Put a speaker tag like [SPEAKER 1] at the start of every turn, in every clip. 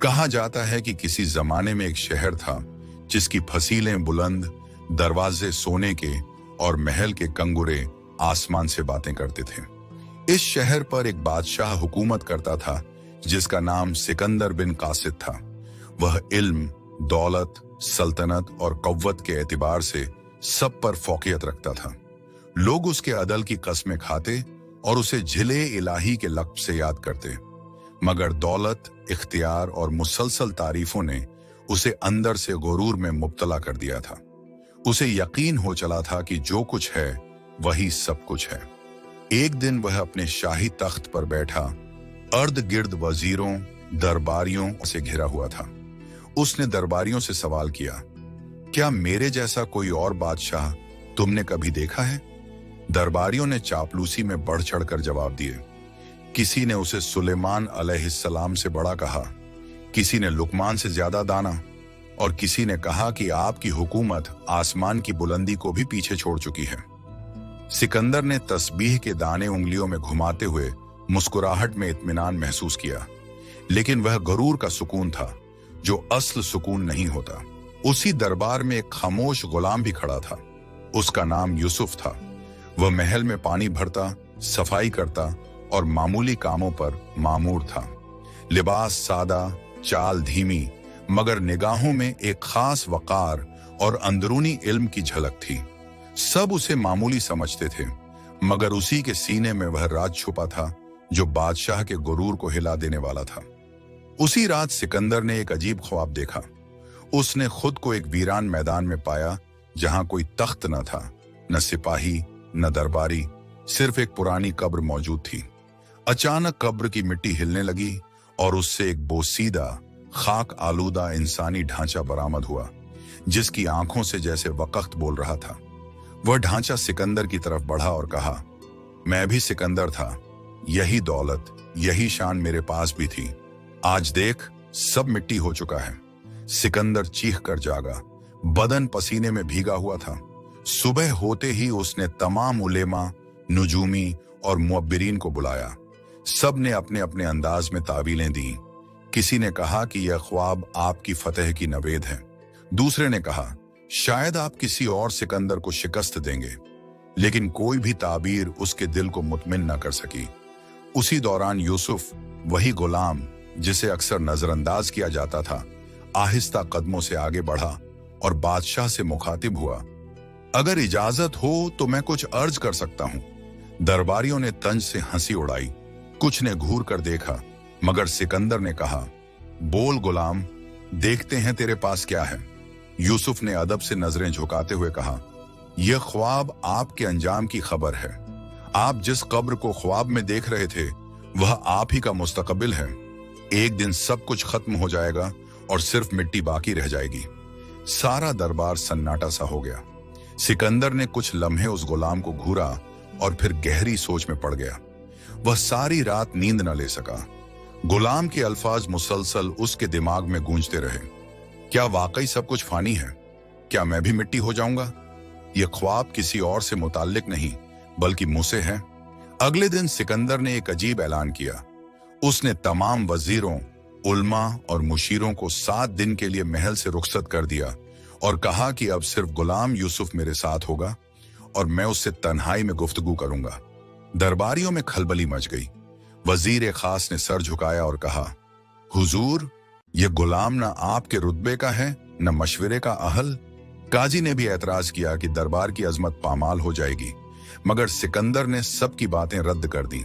[SPEAKER 1] कहा जाता है कि किसी जमाने में एक शहर था जिसकी फसीलें बुलंद, दरवाजे सोने के और महल के कंगुरे आसमान से बातें करते थे। इस शहर पर एक बादशाह हुकूमत करता था जिसका नाम सिकंदर बिन कासिद था। वह इल्म, दौलत, सल्तनत और कव्वत के एतबार से सब पर फौकियत रखता था। लोग उसके अदल की कस्में खाते और उसे झिले इलाही के लक़्ब से याद करते, मगर दौलत, इख्तियार और मुसलसल तारीफों ने उसे अंदर से गुरूर में मुब्तला कर दिया था। उसे यकीन हो चला था कि जो कुछ है वही सब कुछ है। एक दिन वह अपने शाही तख्त पर बैठा अर्द गिर्द वजीरों, दरबारियों से घिरा हुआ था। उसने दरबारियों से सवाल किया, क्या मेरे जैसा कोई और बादशाह तुमने कभी देखा है? दरबारियों ने चापलूसी में बढ़ चढ़कर जवाब दिए। किसी ने उसे सुलेमान अलैहिस्सलाम से बड़ा कहा, किसी ने लुकमान से ज्यादा दाना, और किसी ने कहा कि आपकी हुकूमत आसमान की बुलंदी को भी पीछे छोड़ चुकी है। सिकंदर ने तस्बीह के दाने उंगलियों में घुमाते हुए मुस्कुराहट में इत्मीनान महसूस किया, लेकिन वह गरूर का सुकून था जो असल सुकून नहीं होता। उसी दरबार में एक खामोश गुलाम भी खड़ा था। उसका नाम यूसुफ था। वह महल में पानी भरता, सफाई करता और मामूली कामों पर मामूर था। लिबास सादा, चाल धीमी, मगर निगाहों में एक खास वकार और अंदरूनी इल्म की झलक थी। सब उसे मामूली समझते थे, मगर उसी के सीने में वह राज छुपा था जो बादशाह के गुरूर को हिला देने वाला था। उसी रात सिकंदर ने एक अजीब ख्वाब देखा। उसने खुद को एक वीरान मैदान में पाया जहां कोई तख्त न था, न सिपाही, न दरबारी, सिर्फ एक पुरानी कब्र मौजूद थी। अचानक कब्र की मिट्टी हिलने लगी और उससे एक बोसीदा, खाक आलूदा इंसानी ढांचा बरामद हुआ, जिसकी आंखों से जैसे वक़्त बोल रहा था। वह ढांचा सिकंदर की तरफ बढ़ा और कहा, मैं भी सिकंदर था, यही दौलत, यही शान मेरे पास भी थी। आज देख, सब मिट्टी हो चुका है। सिकंदर चीख कर जागा, बदन पसीने में भीगा हुआ था। सुबह होते ही उसने तमाम उलेमा, नुजूमी और मुअब्बिरीन को बुलाया। सब ने अपने अपने अंदाज में तावीलें दी। किसी ने कहा कि यह ख्वाब आपकी फतह की नवेद है। दूसरे ने कहा, शायद आप किसी और सिकंदर को शिकस्त देंगे। लेकिन कोई भी ताबीर उसके दिल को मुतमिन न कर सकी। उसी दौरान यूसुफ, वही गुलाम जिसे अक्सर नजरअंदाज किया जाता था, आहिस्ता कदमों से आगे बढ़ा और बादशाह से मुखातिब हुआ। अगर इजाजत हो तो मैं कुछ अर्ज कर सकता हूं। दरबारियों ने तंज से हंसी उड़ाई। कुछ ने घूर कर देखा, मगर सिकंदर ने कहा, बोल गुलाम, देखते हैं तेरे पास क्या है। यूसुफ ने अदब से नजरें झुकाते हुए कहा, यह ख्वाब आपके अंजाम की खबर है। आप जिस कब्र को ख्वाब में देख रहे थे वह आप ही का मुस्तकबिल है। एक दिन सब कुछ खत्म हो जाएगा और सिर्फ मिट्टी बाकी रह जाएगी। सारा दरबार सन्नाटा सा हो गया। सिकंदर ने कुछ लम्हे उस गुलाम को घूरा और फिर गहरी सोच में पड़ गया। वह सारी रात नींद न ले सका। गुलाम के अल्फाज मुसलसल उसके दिमाग में गूंजते रहे। क्या वाकई सब कुछ फानी है? क्या मैं भी मिट्टी हो जाऊंगा? यह ख्वाब किसी और से मुताल्लिक नहीं बल्कि मुझसे है। अगले दिन सिकंदर ने एक अजीब ऐलान किया। उसने तमाम वजीरों, उल्मा और मुशीरों को 7 दिन के लिए महल से रुखसत कर दिया और कहा कि अब सिर्फ गुलाम यूसुफ मेरे साथ होगा और मैं उससे तन्हाई में गुफ्तगू करूंगा। दरबारियों में खलबली मच गई। वजीर खास ने सर झुकाया और कहा, हुजूर, यह गुलाम न आपके रुतबे का है न मशवरे का अहल। काजी ने भी एतराज किया कि दरबार की अजमत पामाल हो जाएगी, मगर सिकंदर ने सबकी बातें रद्द कर दी।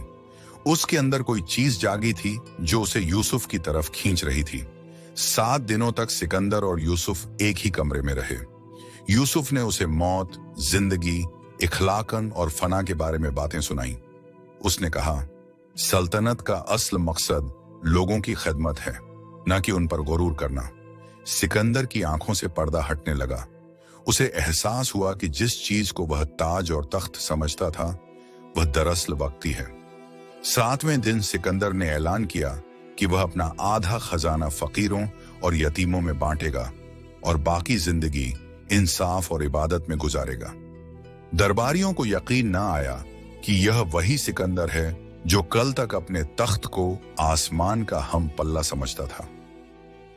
[SPEAKER 1] उसके अंदर कोई चीज जागी थी जो उसे यूसुफ की तरफ खींच रही थी। 7 दिनों तक सिकंदर और यूसुफ एक ही कमरे में रहे। यूसुफ ने उसे मौत, जिंदगी, इखलाकन और फना के बारे में बातें सुनाई। उसने कहा, सल्तनत का असल मकसद लोगों की खिदमत है, न कि उन पर गुरूर करना। सिकंदर की आंखों से पर्दा हटने लगा। उसे एहसास हुआ कि जिस चीज को वह ताज और तख्त समझता था वह दरअसल वक्ती है। 7वें दिन सिकंदर ने ऐलान किया कि वह अपना आधा खजाना फकीरों और यतीमों में बांटेगा और बाकी जिंदगी इंसाफ और इबादत में गुजारेगा। दरबारियों को यकीन न आया कि यह वही सिकंदर है जो कल तक अपने तख्त को आसमान का हम पल्ला समझता था।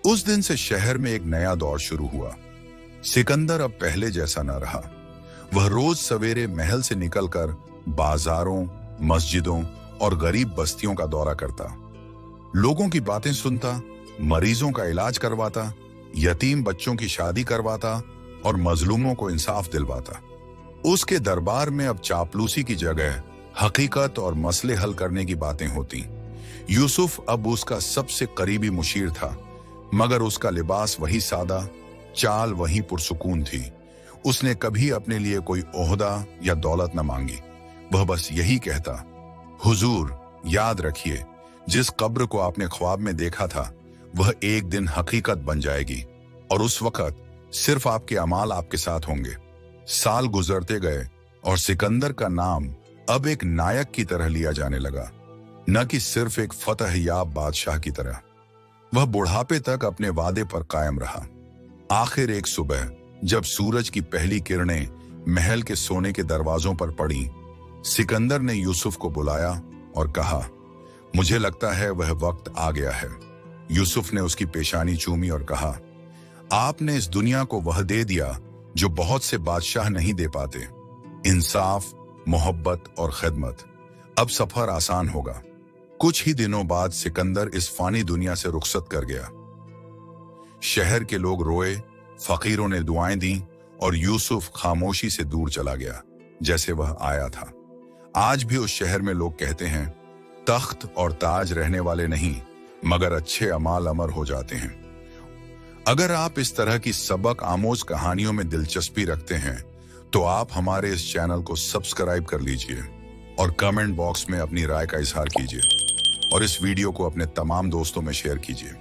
[SPEAKER 1] उस दिन से शहर में एक नया दौर शुरू हुआ। सिकंदर अब पहले जैसा न रहा। वह रोज सवेरे महल से निकलकर बाजारों, मस्जिदों और गरीब बस्तियों का दौरा करता, लोगों की बातें सुनता, मरीजों का इलाज करवाता, यतीम बच्चों की शादी करवाता और मजलूमों को इंसाफ दिलवाता। उसके दरबार में अब चापलूसी की जगह हकीकत और मसले हल करने की बातें होती। यूसुफ अब उसका सबसे करीबी मुशीर था, मगर उसका लिबास वही सादा, चाल वही पुरसुकून थी। उसने कभी अपने लिए कोई ओहदा या दौलत न मांगी। वह बस यही कहता, हुजूर, याद रखिए, जिस कब्र को आपने ख्वाब में देखा था वह एक दिन हकीकत बन जाएगी और उस वक्त सिर्फ आपके अमाल आपके साथ होंगे। साल गुजरते गए और सिकंदर का नाम अब एक नायक की तरह लिया जाने लगा, न कि सिर्फ एक फतह याब बादशाह की तरह। वह बुढ़ापे तक अपने वादे पर कायम रहा। आखिर एक सुबह जब सूरज की पहली किरणें महल के सोने के दरवाजों पर पड़ी, सिकंदर ने यूसुफ को बुलाया और कहा, मुझे लगता है वह वक्त आ गया है। यूसुफ ने उसकी पेशानी चूमी और कहा, आपने इस दुनिया को वह दे दिया जो बहुत से बादशाह नहीं दे पाते, इंसाफ, मोहब्बत और खिदमत। अब सफर आसान होगा। कुछ ही दिनों बाद सिकंदर इस फानी दुनिया से रुखसत कर गया। शहर के लोग रोए, फकीरों ने दुआएं दी और यूसुफ खामोशी से दूर चला गया जैसे वह आया था। आज भी उस शहर में लोग कहते हैं, तख्त और ताज रहने वाले नहीं, मगर अच्छे अमाल अमर हो जाते हैं। अगर आप इस तरह की सबक आमोज कहानियों में दिलचस्पी रखते हैं तो आप हमारे इस चैनल को सब्सक्राइब कर लीजिए और कमेंट बॉक्स में अपनी राय का इजहार कीजिए और इस वीडियो को अपने तमाम दोस्तों में शेयर कीजिए।